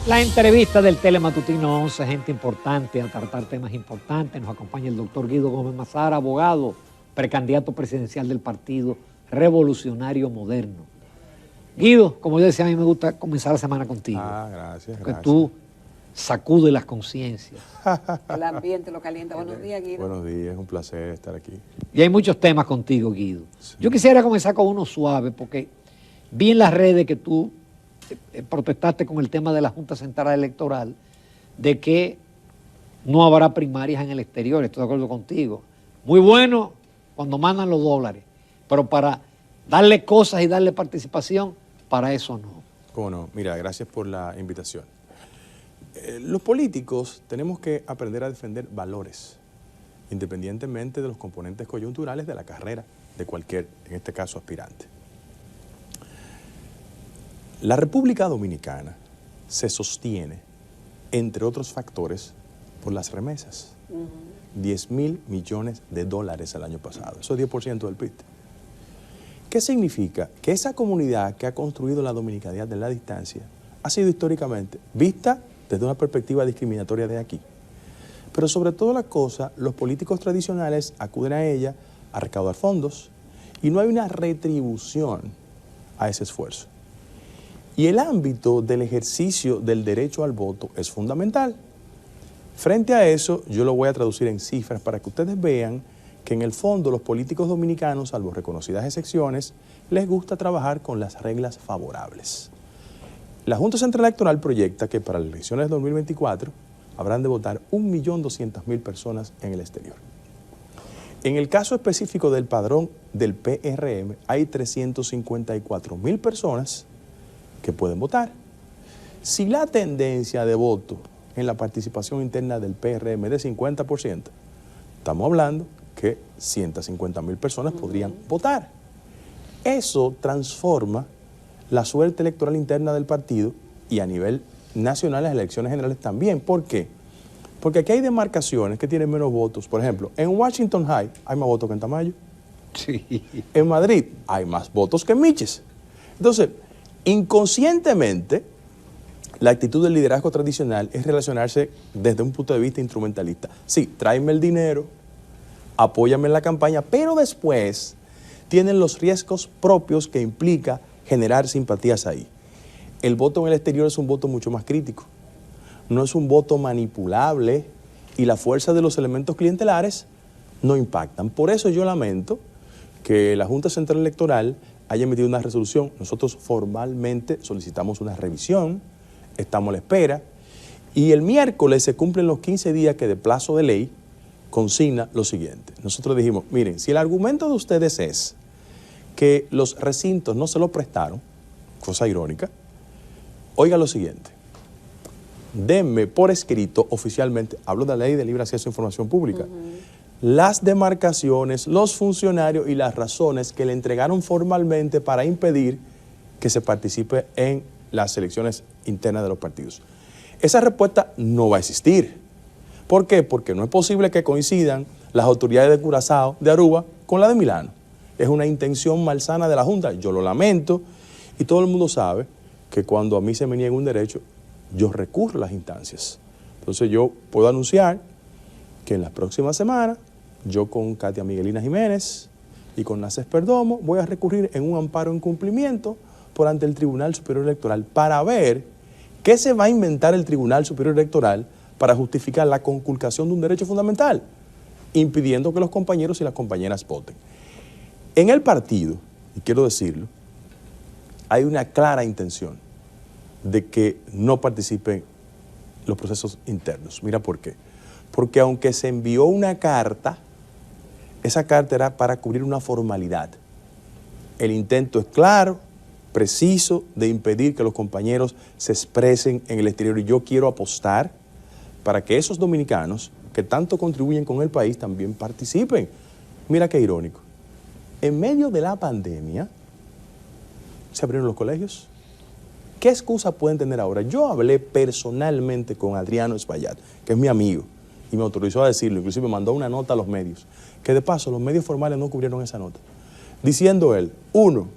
La entrevista del Telematutino 11, gente importante a tratar temas importantes. Nos acompaña el doctor Guido Gómez Mazara, abogado, precandidato presidencial del Partido Revolucionario Moderno. Guido, como yo decía, a mí me gusta comenzar la semana contigo. Gracias, porque tú sacudes las conciencias. El ambiente lo calienta. Buenos días, Guido. Buenos días, es un placer estar aquí. Y hay muchos temas contigo, Guido. Sí. Yo quisiera comenzar con uno suave, porque vi en las redes que tú protestaste con el tema de la Junta Central Electoral, de que no habrá primarias en el exterior. Estoy de acuerdo contigo. Muy bueno cuando mandan los dólares, pero para darle cosas y darle participación, para eso no. ¿Cómo no? Mira, gracias por la invitación. Los políticos tenemos que aprender a defender valores, independientemente de los componentes coyunturales de la carrera de cualquier, en este caso, aspirante. La República Dominicana se sostiene, entre otros factores, por las remesas. 10.000 millones de dólares el año pasado. Eso es 10% del PIB. ¿Qué significa? Que esa comunidad que ha construido la dominicanidad de la distancia ha sido históricamente vista desde una perspectiva discriminatoria de aquí. Pero sobre todo la cosa, los políticos tradicionales acuden a ella a recaudar fondos y no hay una retribución a ese esfuerzo. Y el ámbito del ejercicio del derecho al voto es fundamental. Frente a eso, yo lo voy a traducir en cifras para que ustedes vean que en el fondo los políticos dominicanos, salvo reconocidas excepciones, les gusta trabajar con las reglas favorables. La Junta Central Electoral proyecta que para las elecciones de 2024 habrán de votar 1.200.000 personas en el exterior. En el caso específico del padrón del PRM, hay 354.000 personas que pueden votar. Si la tendencia de voto en la participación interna del PRM es de 50%, estamos hablando que 150.000 personas podrían votar. Eso transforma la suerte electoral interna del partido y a nivel nacional las elecciones generales también. ¿Por qué? Porque aquí hay demarcaciones que tienen menos votos. Por ejemplo, en Washington High hay más votos que en Tamayo. Sí. En Madrid hay más votos que en Miches. Entonces, inconscientemente, la actitud del liderazgo tradicional es relacionarse desde un punto de vista instrumentalista. Sí, tráeme el dinero, apóyame en la campaña, pero después tienen los riesgos propios que implica generar simpatías ahí. El voto en el exterior es un voto mucho más crítico. No es un voto manipulable y la fuerza de los elementos clientelares no impactan. Por eso yo lamento que la Junta Central Electoral haya emitido una resolución. Nosotros formalmente solicitamos una revisión, estamos a la espera, y el miércoles se cumplen los 15 días que de plazo de ley consigna lo siguiente. Nosotros dijimos, miren, si el argumento de ustedes es que los recintos no se lo prestaron, cosa irónica, oiga lo siguiente, denme por escrito oficialmente, hablo de la ley de libre acceso a información pública, las demarcaciones, los funcionarios y las razones que le entregaron formalmente para impedir que se participe en las elecciones internas de los partidos. Esa respuesta no va a existir. ¿Por qué? Porque no es posible que coincidan las autoridades de Curazao, de Aruba, con la de Milano. Es una intención malsana de la Junta. Yo lo lamento y todo el mundo sabe que cuando a mí se me niega un derecho, yo recurro a las instancias. Entonces yo puedo anunciar que en las próximas semanas, yo con Katia Miguelina Jiménez y con Naces Perdomo voy a recurrir en un amparo en cumplimiento por ante el Tribunal Superior Electoral para ver qué se va a inventar el Tribunal Superior Electoral para justificar la conculcación de un derecho fundamental, impidiendo que los compañeros y las compañeras voten. En el partido, y quiero decirlo, hay una clara intención de que no participen los procesos internos. Mira por qué. Porque aunque se envió una carta, esa carta era para cubrir una formalidad. El intento es claro, preciso, de impedir que los compañeros se expresen en el exterior. Y yo quiero apostar para que esos dominicanos que tanto contribuyen con el país también participen. Mira qué irónico. En medio de la pandemia, se abrieron los colegios. ¿Qué excusa pueden tener ahora? Yo hablé personalmente con Adriano Espaillat, que es mi amigo, y me autorizó a decirlo, inclusive me mandó una nota a los medios, que de paso los medios formales no cubrieron esa nota, diciendo él, uno,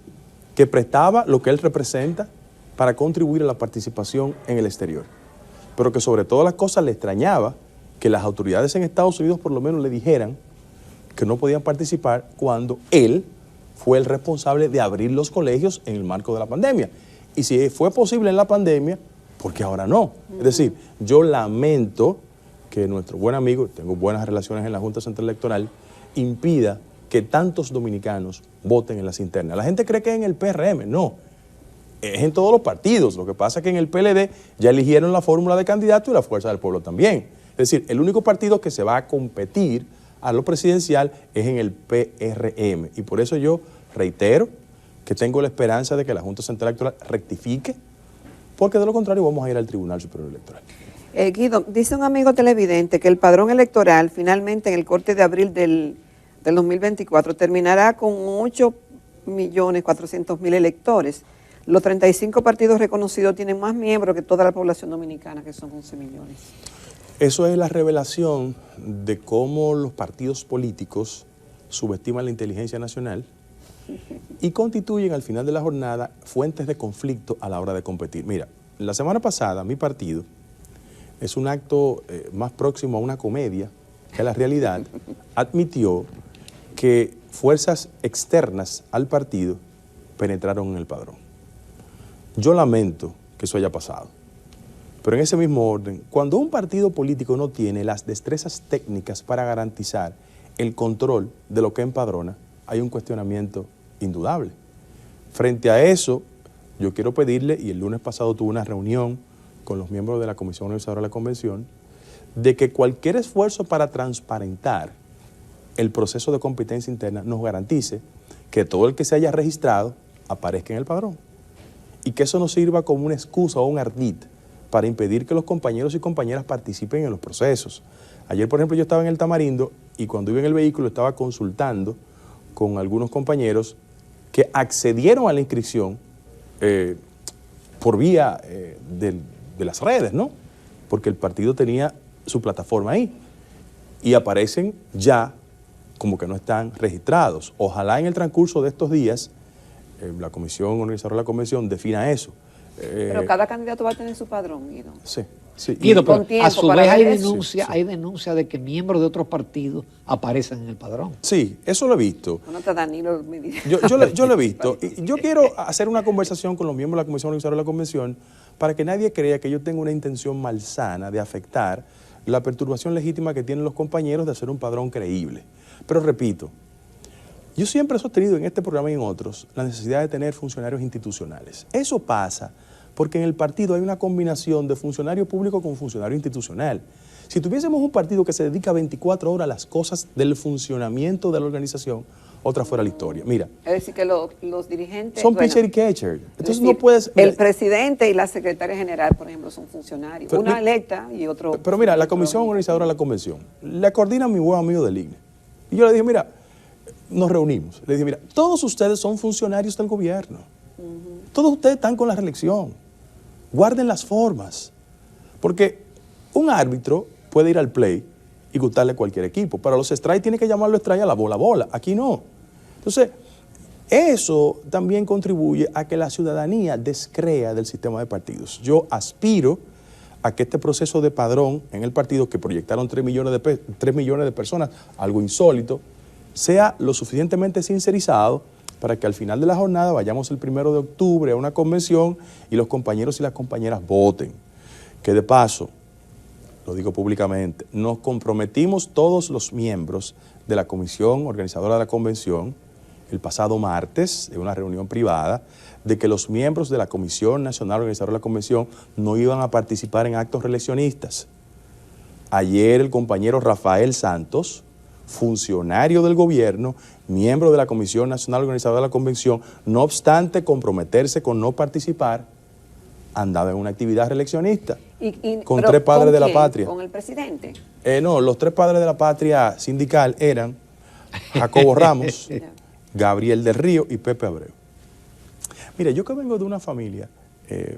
que prestaba lo que él representa para contribuir a la participación en el exterior. pero que sobre todas las cosas le extrañaba que las autoridades en Estados Unidos por lo menos le dijeran que no podían participar cuando él fue el responsable de abrir los colegios en el marco de la pandemia. Y si fue posible en la pandemia, ¿por qué ahora no? Es decir, yo lamento que nuestro buen amigo, tengo buenas relaciones en la Junta Central Electoral, impida que tantos dominicanos voten en las internas. La gente cree que es en el PRM, no. Es en todos los partidos. Lo que pasa es que en el PLD ya eligieron la fórmula de candidato y la Fuerza del Pueblo también. Es decir, el único partido que se va a competir a lo presidencial es en el PRM. Y por eso yo reitero que tengo la esperanza de que la Junta Central Electoral rectifique, porque de lo contrario vamos a ir al Tribunal Superior Electoral. Guido, dice un amigo televidente que el padrón electoral finalmente en el corte de abril del 2024 terminará con 8.400.000 electores. Los 35 partidos reconocidos tienen más miembros que toda la población dominicana, que son 11 millones. Eso es la revelación de cómo los partidos políticos subestiman la inteligencia nacional y constituyen al final de la jornada fuentes de conflicto a la hora de competir. Mira, la semana pasada mi partido, es un acto más próximo a una comedia que a la realidad, admitió que fuerzas externas al partido penetraron en el padrón. Yo lamento que eso haya pasado, pero en ese mismo orden, cuando un partido político no tiene las destrezas técnicas para garantizar el control de lo que empadrona, hay un cuestionamiento indudable. Frente a eso, yo quiero pedirle, y el lunes pasado tuve una reunión con los miembros de la Comisión Organizadora de la Convención, de que cualquier esfuerzo para transparentar el proceso de competencia interna nos garantice que todo el que se haya registrado aparezca en el padrón y que eso no sirva como una excusa o un ardid para impedir que los compañeros y compañeras participen en los procesos. Ayer, por ejemplo, yo estaba en el Tamarindo y cuando iba en el vehículo estaba consultando con algunos compañeros que accedieron a la inscripción por vía de las redes, ¿no? Porque el partido tenía su plataforma ahí y aparecen ya como que no están registrados. Ojalá en el transcurso de estos días la Comisión Organizadora de la Convención defina eso. Pero cada candidato va a tener su padrón, Guido. Sí, sí. Guido, pero a su vez hay hay denuncia de que miembros de otros partidos aparecen en el padrón. Sí, eso lo he visto. No está Danilo Medina. Yo lo he visto. Y yo quiero hacer una conversación con los miembros de la Comisión Organizadora de la Convención para que nadie crea que yo tengo una intención malsana de afectar la perturbación legítima que tienen los compañeros de hacer un padrón creíble. Pero repito, yo siempre he sostenido en este programa y en otros la necesidad de tener funcionarios institucionales. Eso pasa porque en el partido hay una combinación de funcionario público con funcionario institucional. Si tuviésemos un partido que se dedica 24 horas a las cosas del funcionamiento de la organización, otra fuera la historia. Mira. Es decir, que los dirigentes... Son pitcher y catcher. Entonces decir, no puedes... El presidente y la secretaria general, por ejemplo, son funcionarios. Pero, una electa y otro... Pero mira, la Comisión Organizadora de la Convención la coordina mi buen amigo del INE. Y yo le dije, mira, nos reunimos. Le dije, mira, todos ustedes son funcionarios del gobierno. Todos ustedes están con la reelección. Guarden las formas. Porque un árbitro puede ir al play y gustarle cualquier equipo. Para los strikes tiene que llamarlo strike a la bola. Aquí no. Entonces, eso también contribuye a que la ciudadanía descrea del sistema de partidos. Yo aspiro a que este proceso de padrón en el partido, que proyectaron 3 millones de personas, algo insólito, sea lo suficientemente sincerizado para que al final de la jornada vayamos el 1 de octubre a una convención y los compañeros y las compañeras voten. Que de paso, lo digo públicamente, nos comprometimos todos los miembros de la Comisión Organizadora de la Convención el pasado martes, en una reunión privada, de que los miembros de la Comisión Nacional Organizadora de la Convención no iban a participar en actos reeleccionistas. Ayer el compañero Rafael Santos, funcionario del gobierno, miembro de la Comisión Nacional Organizadora de la Convención, no obstante comprometerse con no participar, andaba en una actividad reeleccionista con 3 padres de la patria. ¿Con el presidente? No, los 3 padres de la patria sindical eran Jacobo Ramos, Gabriel del Río y Pepe Abreu. Mira, yo que vengo de una familia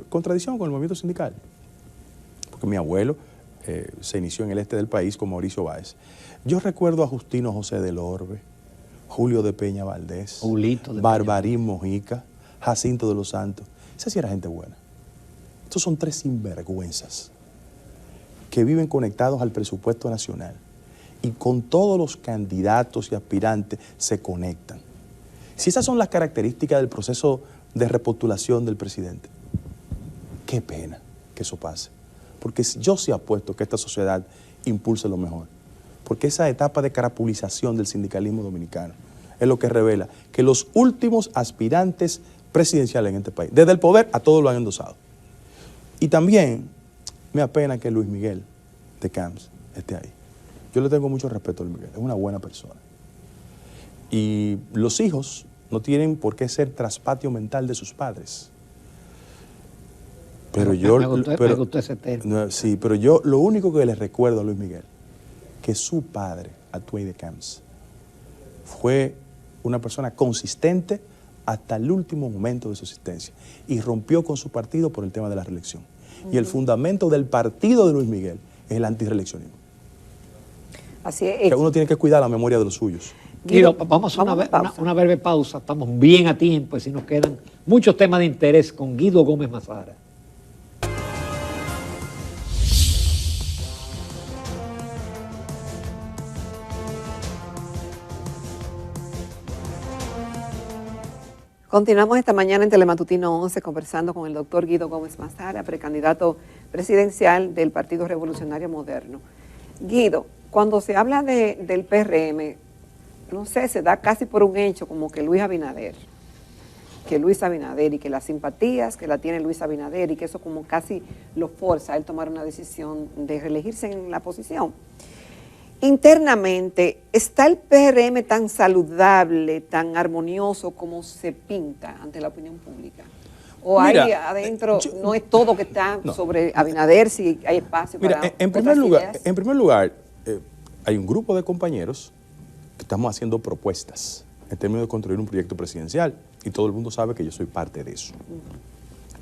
con tradición con el movimiento sindical, porque mi abuelo se inició en el este del país con Mauricio Báez. Yo recuerdo a Justino José del Orbe, Julio de Peña Valdés, Barbarín Mojica, Jacinto de los Santos. Esa sí era gente buena. Estos son 3 sinvergüenzas que viven conectados al presupuesto nacional y con todos los candidatos y aspirantes se conectan. Si esas son las características del proceso de repostulación del presidente, qué pena que eso pase, porque yo sí apuesto que esta sociedad impulse lo mejor, porque esa etapa de carapulización del sindicalismo dominicano es lo que revela que los últimos aspirantes presidenciales en este país, desde el poder a todos lo han endosado. Y también me apena que Luis Miguel de Camps esté ahí. Yo le tengo mucho respeto a Luis Miguel, es una buena persona. Y los hijos no tienen por qué ser traspatio mental de sus padres. Pero me gustó ese término. Sí, pero yo lo único que le recuerdo a Luis Miguel, que su padre, Atuey de Camps, fue una persona consistente hasta el último momento de su existencia y rompió con su partido por el tema de la reelección. Y el fundamento del partido de Luis Miguel es el antireeleccionismo. Así es. Que uno tiene que cuidar la memoria de los suyos. Guido, vamos a una breve pausa. Estamos bien a tiempo y si nos quedan muchos temas de interés con Guido Gómez Mazara. Continuamos esta mañana en Telematutino 11 conversando con el doctor Guido Gómez Mazara, precandidato presidencial del Partido Revolucionario Moderno. Guido, cuando se habla del PRM, no sé, se da casi por un hecho como que Luis Abinader y que las simpatías que la tiene Luis Abinader y que eso como casi lo forza a él tomar una decisión de reelegirse en la posición. Internamente, ¿está el PRM tan saludable, tan armonioso como se pinta ante la opinión pública? ¿O Mira, hay adentro, no es todo que está sobre Abinader, si hay espacio para en primer lugar, hay un grupo de compañeros que estamos haciendo propuestas en términos de construir un proyecto presidencial y todo el mundo sabe que yo soy parte de eso.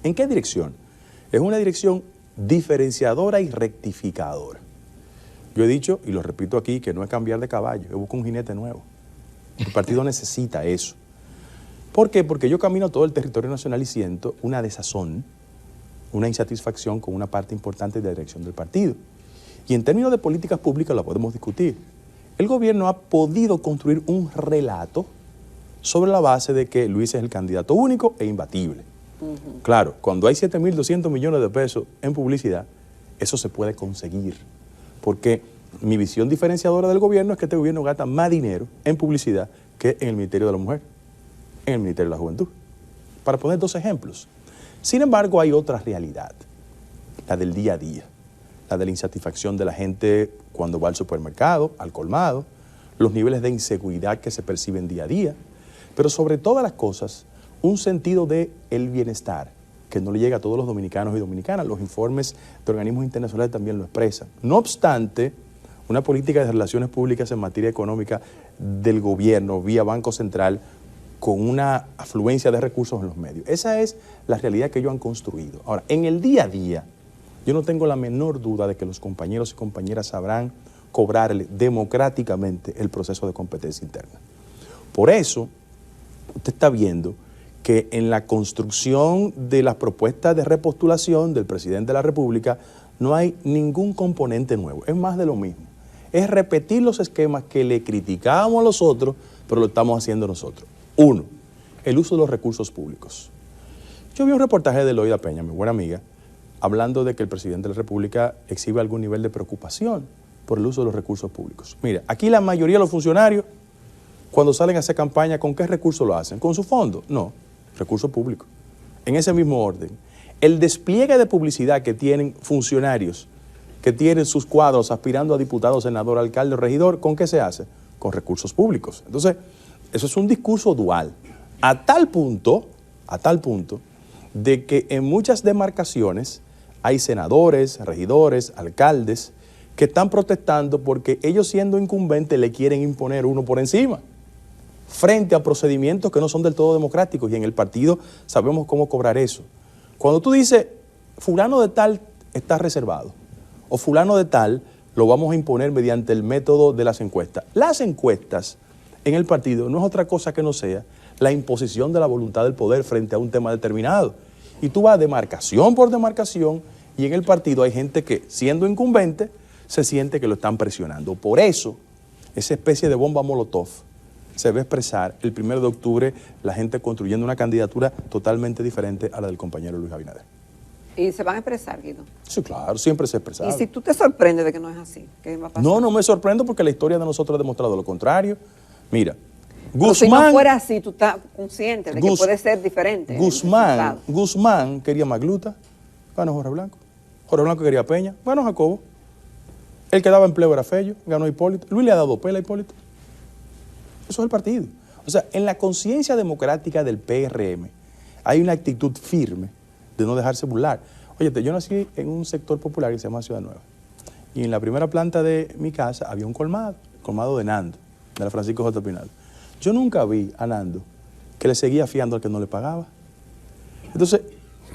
¿En qué dirección? Es una dirección diferenciadora y rectificadora. Yo he dicho, y lo repito aquí, que no es cambiar de caballo, yo busco un jinete nuevo. El partido necesita eso. ¿Por qué? Porque yo camino todo el territorio nacional y siento una desazón, una insatisfacción con una parte importante de la dirección del partido. Y en términos de políticas públicas la podemos discutir. El gobierno ha podido construir un relato sobre la base de que Luis es el candidato único e imbatible. Claro, cuando hay 7.200 millones de pesos en publicidad, eso se puede conseguir. Porque mi visión diferenciadora del gobierno es que este gobierno gasta más dinero en publicidad que en el Ministerio de la Mujer, en el Ministerio de la Juventud. Para poner dos ejemplos. Sin embargo, hay otra realidad, la del día a día, la de la insatisfacción de la gente cuando va al supermercado, al colmado, los niveles de inseguridad que se perciben día a día, pero sobre todas las cosas, un sentido del bienestar que no le llega a todos los dominicanos y dominicanas. Los informes de organismos internacionales también lo expresan. No obstante, una política de relaciones públicas en materia económica del gobierno vía Banco Central con una afluencia de recursos en los medios. Esa es la realidad que ellos han construido. Ahora, en el día a día, yo no tengo la menor duda de que los compañeros y compañeras sabrán cobrarle democráticamente el proceso de competencia interna. Por eso, usted está viendo que en la construcción de las propuestas de repostulación del presidente de la República no hay ningún componente nuevo, es más de lo mismo. Es repetir los esquemas que le criticábamos a los otros, pero lo estamos haciendo nosotros. Uno, el uso de los recursos públicos. Yo vi un reportaje de Loida Peña, mi buena amiga, hablando de que el presidente de la República exhibe algún nivel de preocupación por el uso de los recursos públicos. Mira, aquí la mayoría de los funcionarios, cuando salen a hacer campaña, ¿con qué recursos lo hacen? ¿Con su fondo? No, recursos públicos. En ese mismo orden, el despliegue de publicidad que tienen funcionarios, que tienen sus cuadros aspirando a diputado, senador, alcalde, regidor, ¿con qué se hace? Con recursos públicos. Entonces, eso es un discurso dual, a tal punto de que en muchas demarcaciones hay senadores, regidores, alcaldes que están protestando porque ellos siendo incumbentes le quieren imponer uno por encima, frente a procedimientos que no son del todo democráticos, y en el partido sabemos cómo cobrar eso. Cuando tú dices, fulano de tal está reservado, o fulano de tal lo vamos a imponer mediante el método de las encuestas. Las encuestas en el partido no es otra cosa que no sea la imposición de la voluntad del poder frente a un tema determinado. Y tú vas demarcación por demarcación Y en el partido hay gente que, siendo incumbente, se siente que lo están presionando. Por eso, esa especie de bomba molotov se ve expresar el 1 de octubre, la gente construyendo una candidatura totalmente diferente a la del compañero Luis Abinader. ¿Y se van a expresar, Guido? Sí, claro, siempre se ha expresado. Y si tú te sorprendes de que no es así, ¿qué va a pasar? No me sorprendo porque la historia de nosotros ha demostrado lo contrario. Mira, Pero si Guzmán... no fuera así, tú estás consciente de que puede ser diferente. el resultado. Guzmán quería Magluta, ganó Jorge Blanco. Jorge Blanco quería Peña, ganó Jacobo. El que daba empleo era Fello, ganó Hipólito. Luis le ha dado pela a Hipólito. Eso es el partido. O sea, en la conciencia democrática del PRM hay una actitud firme de no dejarse burlar. Óyete, yo nací en un sector popular que se llama Ciudad Nueva. Y en la primera planta de mi casa había un colmado, el colmado de Nando, de la Francisco J. Pinal. Yo nunca vi a Nando que le seguía fiando al que no le pagaba. Entonces,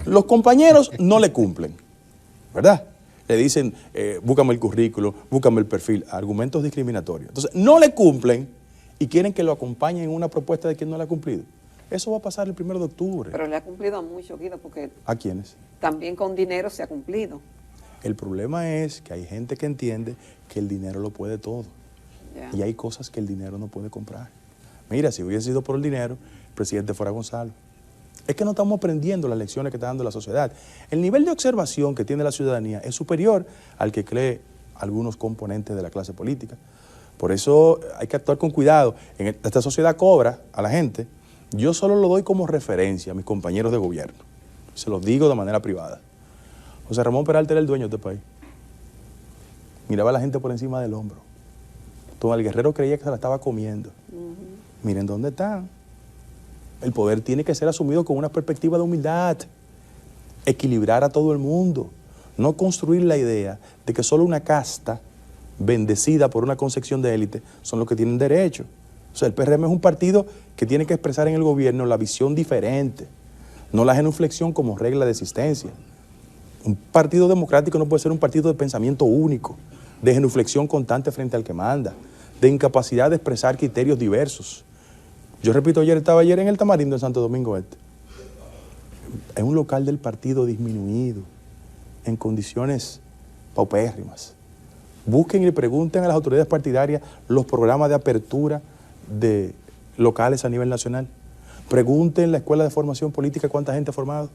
los compañeros no le cumplen, ¿verdad? Le dicen, búscame el currículo, búscame el perfil, argumentos discriminatorios. Entonces, no le cumplen y quieren que lo acompañen en una propuesta de quien no le ha cumplido. Eso va a pasar el 1 de octubre. Pero le ha cumplido a mucho, Guido, porque ¿A quiénes? también con dinero se ha cumplido. El problema es que hay gente que entiende que el dinero lo puede todo. Ya. Y hay cosas que el dinero no puede comprar. Mira, si hubiese sido por el dinero, el presidente fuera Gonzalo. Es que no estamos aprendiendo las lecciones que está dando la sociedad. El nivel de observación que tiene la ciudadanía es superior al que cree algunos componentes de la clase política. Por eso hay que actuar con cuidado. Esta sociedad cobra a la gente. Yo solo lo doy como referencia a mis compañeros de gobierno. Se los digo de manera privada. José Ramón Peralta era el dueño de este país. Miraba a la gente por encima del hombro. Todo el guerrero creía que se la estaba comiendo. Miren dónde están. El poder tiene que ser asumido con una perspectiva de humildad. Equilibrar a todo el mundo. No construir la idea de que solo una casta bendecida por una concepción de élite son los que tienen derecho. O sea, el PRM es un partido que tiene que expresar en el gobierno la visión diferente, no la genuflexión como regla de existencia. Un partido democrático no puede ser un partido de pensamiento único, de genuflexión constante frente al que manda, de incapacidad de expresar criterios diversos. Yo repito, estaba ayer en el Tamarindo en Santo Domingo Este. Es un local del partido disminuido, en condiciones paupérrimas. Busquen y pregunten a las autoridades partidarias los programas de apertura de locales a nivel nacional. Pregunten en la Escuela de Formación Política cuánta gente ha formado.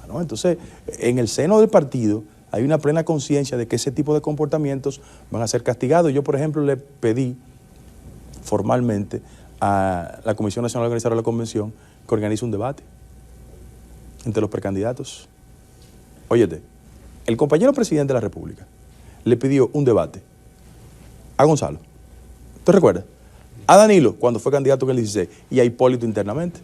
¿No? Entonces, en el seno del partido hay una plena conciencia de que ese tipo de comportamientos van a ser castigados. Yo, por ejemplo, le pedí formalmente a la Comisión Nacional Organizadora de la Convención que organice un debate entre los precandidatos. Óyete, el compañero presidente de la República le pidió un debate a Gonzalo. ¿Te recuerdas? A Danilo, cuando fue candidato en el 16, y a Hipólito internamente.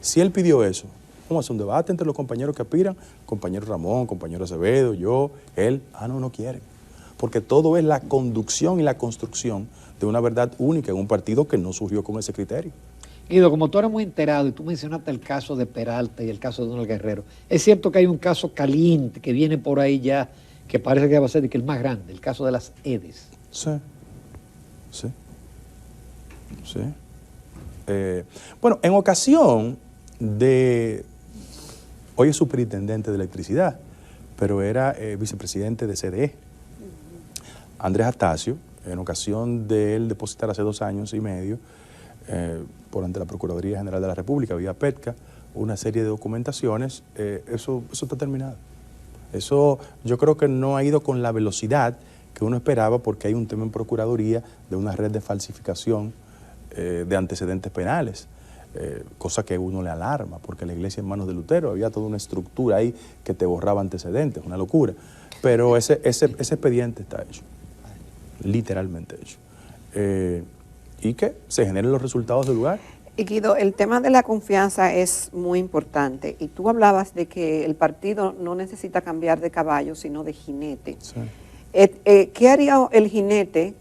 Si él pidió eso, vamos a hacer un debate entre los compañeros que aspiran, compañero Ramón, compañero Acevedo, yo, él. No quieren. Porque todo es la conducción y la construcción de una verdad única en un partido que no surgió con ese criterio. Guido, como tú eres muy enterado y tú mencionaste el caso de Peralta y el caso de Donald Guerrero, es cierto que hay un caso caliente que viene por ahí ya, que parece que va a ser el más grande, el caso de las EDES. Sí. Bueno, en ocasión de... Hoy es superintendente de electricidad, pero era vicepresidente de CDE. Andrés Astacio, en ocasión de él depositar hace 2 años y medio, por ante la Procuraduría General de la República, vía PETCA, una serie de documentaciones, eso está terminado. Eso yo creo que no ha ido con la velocidad que uno esperaba porque hay un tema en Procuraduría de una red de falsificación de antecedentes penales, cosa que a uno le alarma porque la iglesia en manos de Lutero había toda una estructura ahí que te borraba antecedentes, una locura. Pero ese expediente está hecho, literalmente hecho. Y que se generen los resultados del lugar. Y Guido, el tema de la confianza es muy importante. Y tú hablabas de que el partido no necesita cambiar de caballo, sino de jinete. Sí. ¿Qué haría el jinete,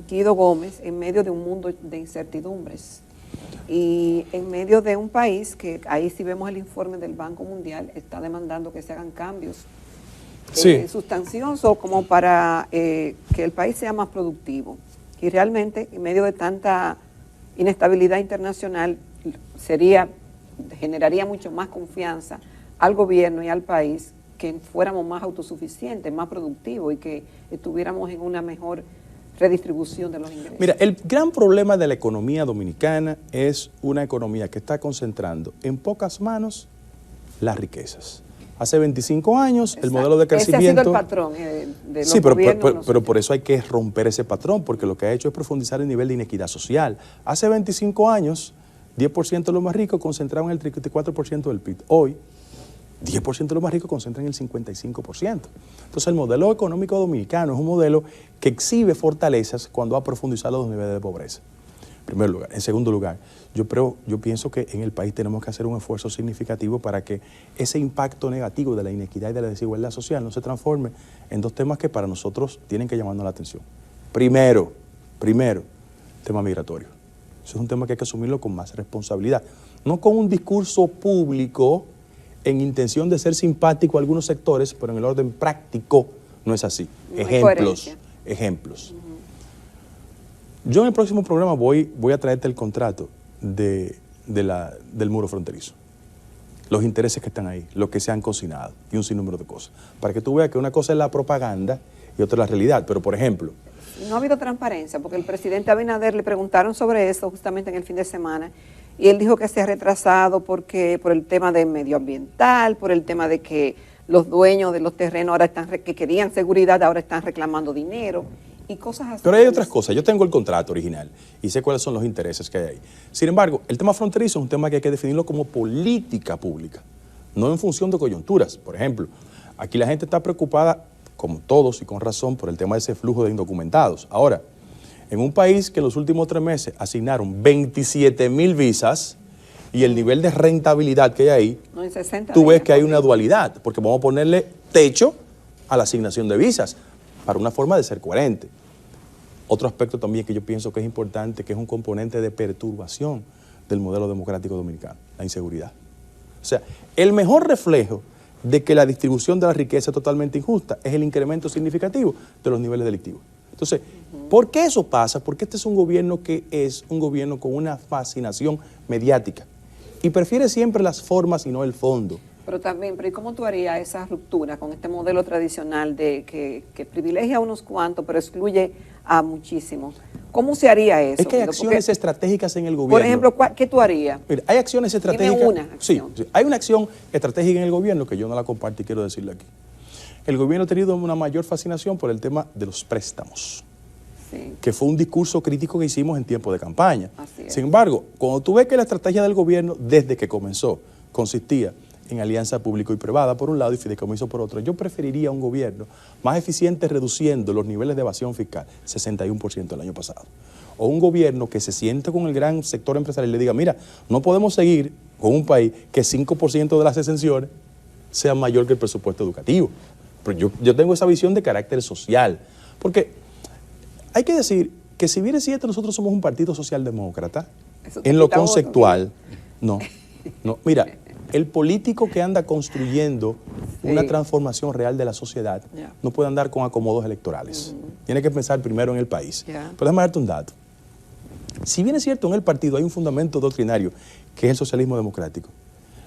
Guido Gómez, en medio de un mundo de incertidumbres? Y en medio de un país que, ahí sí vemos el informe del Banco Mundial, está demandando que se hagan cambios sustanciosos como para que el país sea más productivo. Y realmente, en medio de tanta inestabilidad internacional, generaría mucho más confianza al gobierno y al país que fuéramos más autosuficientes, más productivos y que estuviéramos en una mejor redistribución de los ingresos. Mira, el gran problema de la economía dominicana es una economía que está concentrando en pocas manos las riquezas. Hace 25 años el modelo de crecimiento... Ese ha sido el patrón de los sí, gobiernos. pero por eso hay que romper ese patrón, porque lo que ha hecho es profundizar el nivel de inequidad social. Hace 25 años, 10% de los más ricos concentraban el 34% del PIB. Hoy, 10% de los más ricos concentran el 55%. Entonces, el modelo económico dominicano es un modelo que exhibe fortalezas cuando ha profundizado los niveles de pobreza. En primer lugar. En segundo lugar, yo pienso que en el país tenemos que hacer un esfuerzo significativo para que ese impacto negativo de la inequidad y de la desigualdad social no se transforme en dos temas que para nosotros tienen que llamarnos la atención. Primero, tema migratorio. Eso es un tema que hay que asumirlo con más responsabilidad. No con un discurso público en intención de ser simpático a algunos sectores, pero en el orden práctico no es así. No hay Ejemplos. coherencia. Yo en el próximo programa voy a traerte el contrato del muro fronterizo, los intereses que están ahí, lo que se han cocinado y un sinnúmero de cosas, para que tú veas que una cosa es la propaganda y otra es la realidad. Pero, por ejemplo... No ha habido transparencia, porque el presidente Abinader le preguntaron sobre eso justamente en el fin de semana, y él dijo que se ha retrasado por el tema de medioambiental, por el tema de que los dueños de los terrenos ahora que querían seguridad, ahora están reclamando dinero y cosas así. Pero hay otras cosas. Yo tengo el contrato original y sé cuáles son los intereses que hay ahí. Sin embargo, el tema fronterizo es un tema que hay que definirlo como política pública, no en función de coyunturas. Por ejemplo, aquí la gente está preocupada, como todos y con razón, por el tema de ese flujo de indocumentados. Ahora, en un país que en los últimos 3 meses asignaron 27,000 visas y el nivel de rentabilidad que hay ahí, no, en 60 tú ves días, que hay una dualidad, porque vamos a ponerle techo a la asignación de visas para una forma de ser coherente. Otro aspecto también que yo pienso que es importante, que es un componente de perturbación del modelo democrático dominicano, la inseguridad. O sea, el mejor reflejo de que la distribución de la riqueza es totalmente injusta es el incremento significativo de los niveles delictivos. Entonces, ¿por qué eso pasa? Porque este es un gobierno que es un gobierno con una fascinación mediática y prefiere siempre las formas y no el fondo. Pero también, ¿y cómo tú harías esa ruptura con este modelo tradicional de que privilegia a unos cuantos pero excluye a muchísimos? ¿Cómo se haría eso? Es que hay acciones estratégicas en el gobierno. Por ejemplo, ¿qué tú harías? Mira, hay acciones estratégicas. Dime una acción. Sí, hay una acción estratégica en el gobierno que yo no la comparto y quiero decirle aquí. El gobierno ha tenido una mayor fascinación por el tema de los préstamos, sí, que fue un discurso crítico que hicimos en tiempo de campaña. Sin embargo, cuando tú ves que la estrategia del gobierno, desde que comenzó, consistía en alianza público y privada por un lado y fideicomiso por otro, yo preferiría un gobierno más eficiente reduciendo los niveles de evasión fiscal, 61% el año pasado. O un gobierno que se siente con el gran sector empresarial y le diga, mira, no podemos seguir con un país que 5% de las exenciones sea mayor que el presupuesto educativo. Pero yo tengo esa visión de carácter social, porque hay que decir que si bien es cierto nosotros somos un partido socialdemócrata, en lo conceptual, no, mira, el político que anda construyendo una transformación real de la sociedad no puede andar con acomodos electorales. Tiene que pensar primero en el país. Pero déjame darte un dato. Si bien es cierto en el partido hay un fundamento doctrinario que es el socialismo democrático,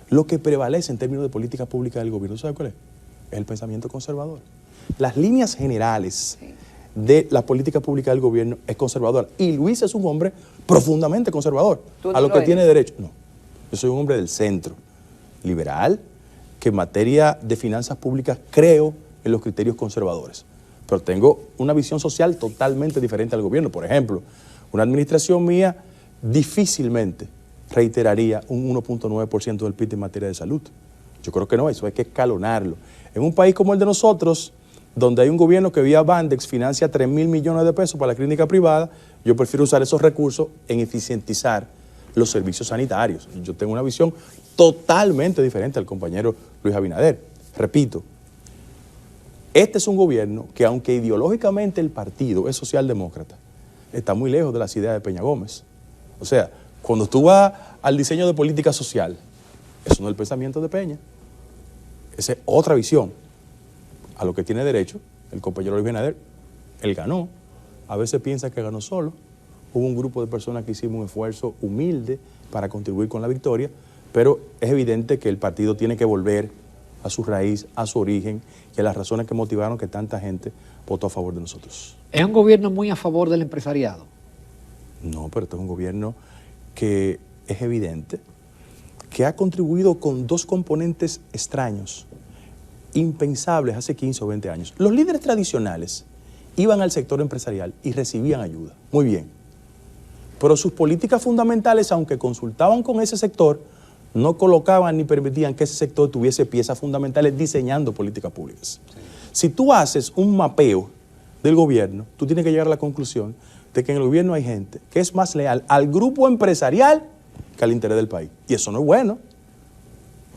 lo que prevalece en términos de política pública del gobierno, ¿sabe cuál es? Es el pensamiento conservador. Las líneas generales de la política pública del gobierno es conservadora. Y Luis es un hombre profundamente conservador. A lo que tiene derecho. No, yo soy un hombre del centro, liberal, que en materia de finanzas públicas creo en los criterios conservadores. Pero tengo una visión social totalmente diferente al gobierno. Por ejemplo, una administración mía difícilmente reiteraría un 1.9% del PIB en materia de salud. Yo creo que no, eso hay que escalonarlo. En un país como el de nosotros, donde hay un gobierno que vía Bandex financia 3.000 millones de pesos para la clínica privada, yo prefiero usar esos recursos en eficientizar los servicios sanitarios. Yo tengo una visión totalmente diferente al compañero Luis Abinader. Repito, este es un gobierno que, aunque ideológicamente el partido es socialdemócrata, está muy lejos de las ideas de Peña Gómez. O sea, cuando tú vas al diseño de política social, eso no es el pensamiento de Peña. Esa es otra visión a lo que tiene derecho el compañero Luis Abinader. Él ganó, a veces piensa que ganó solo. Hubo un grupo de personas que hicimos un esfuerzo humilde para contribuir con la victoria, pero es evidente que el partido tiene que volver a su raíz, a su origen y a las razones que motivaron que tanta gente votó a favor de nosotros. ¿Es un gobierno muy a favor del empresariado? No, pero este es un gobierno que es evidente, que ha contribuido con dos componentes extraños, impensables hace 15 o 20 años. Los líderes tradicionales iban al sector empresarial y recibían ayuda, muy bien. Pero sus políticas fundamentales, aunque consultaban con ese sector, no colocaban ni permitían que ese sector tuviese piezas fundamentales diseñando políticas públicas. Sí. Si tú haces un mapeo del gobierno, tú tienes que llegar a la conclusión de que en el gobierno hay gente que es más leal al grupo empresarial que al interés del país. Y eso no es bueno.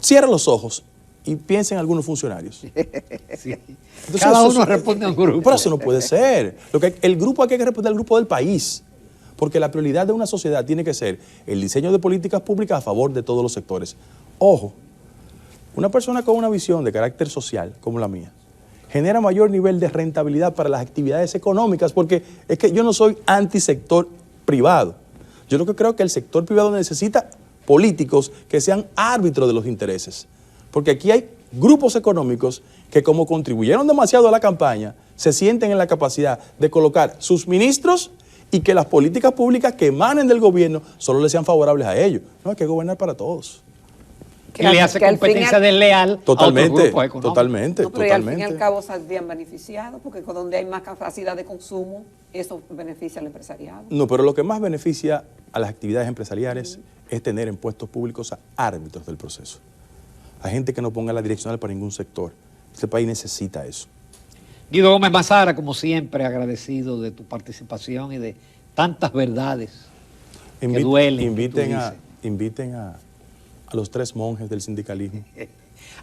Cierra los ojos y piensa en algunos funcionarios. Sí. Entonces, cada uno responde a un grupo. Pero eso no puede ser. El grupo hay que responder al grupo del país. Porque la prioridad de una sociedad tiene que ser el diseño de políticas públicas a favor de todos los sectores. Ojo, una persona con una visión de carácter social como la mía genera mayor nivel de rentabilidad para las actividades económicas, porque es que yo no soy antisector privado. Yo lo que creo es que el sector privado necesita políticos que sean árbitros de los intereses. Porque aquí hay grupos económicos que, como contribuyeron demasiado a la campaña, se sienten en la capacidad de colocar sus ministros y que las políticas públicas que emanen del gobierno solo les sean favorables a ellos. No, hay que gobernar para todos. Que le hace competencia desleal totalmente, a otros grupos económicos. Totalmente, no, pero totalmente. al fin y al cabo saldrían beneficiados, porque donde hay más capacidad de consumo, eso beneficia al empresariado. No, pero lo que más beneficia a las actividades empresariales es tener en puestos públicos a árbitros del proceso. A gente que no ponga la direccional para ningún sector. Este país necesita eso. Guido Gómez Mazara, como siempre, agradecido de tu participación y de tantas verdades que duelen. Inviten a los 3 monjes del sindicalismo.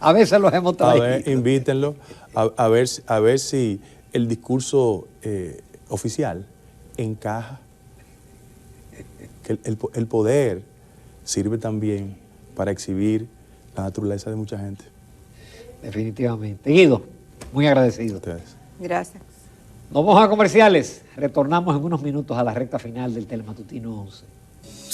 A veces los hemos traído. A ver, invítenlo a ver si el discurso oficial encaja. Que el poder sirve también para exhibir la naturaleza de mucha gente. Definitivamente. Guido, muy agradecido. Ustedes. Gracias. Nos vamos a comerciales. Retornamos en unos minutos a la recta final del Telematutino 11.